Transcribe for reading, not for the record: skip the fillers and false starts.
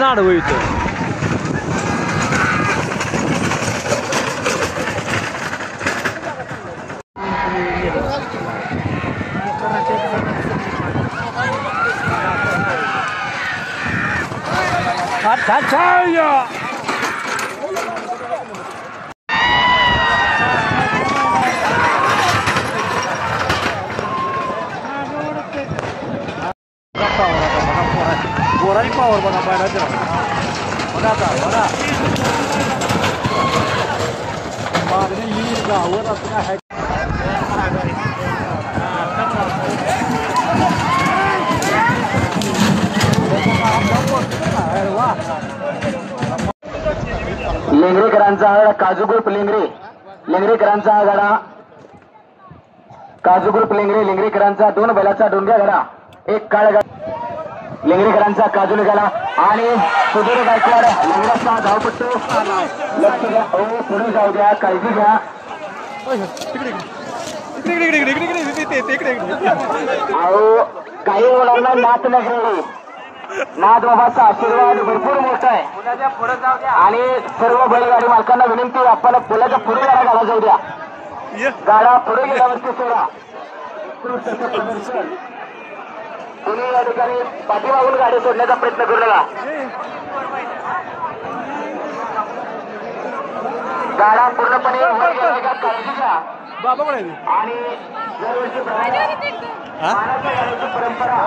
ना आडवं इथं. अच्छा गोराई पावर बघा बैलाच्या बघा आता बघा मागणी ही गावत असं आहे. लेंगरेकरांचा काजू ग्रुप लेंगरेकरांचा आघाडा काजू ग्रुप लेंगरेकरांचा 2 बैलाचा डोंग्या गाडा 1 काळ लेंगरेकरांचा काजू निघाला आणि सुधीर गायकवाड लेंगराचा धावपट्टू लक्ष द्या. हो पुढे जाऊ द्या काळजी घ्या. अहो काही मुलांना नात नाही नाथ बाबाचा आशीर्वाद भरपूर मोठा आहे आणि सर्व बैलगाडी मालकांना विनंती आपण पुलाच्या पुढे गाडा जाऊ द्या. गाडा पुढे गेल्यावरती सोडा. तुम्ही या ठिकाणी पाठीमागून गाडी सोडण्याचा प्रयत्न करू नका. गाडा पूर्णपणे काळजी घ्या आणि दरवर्षी परंपरा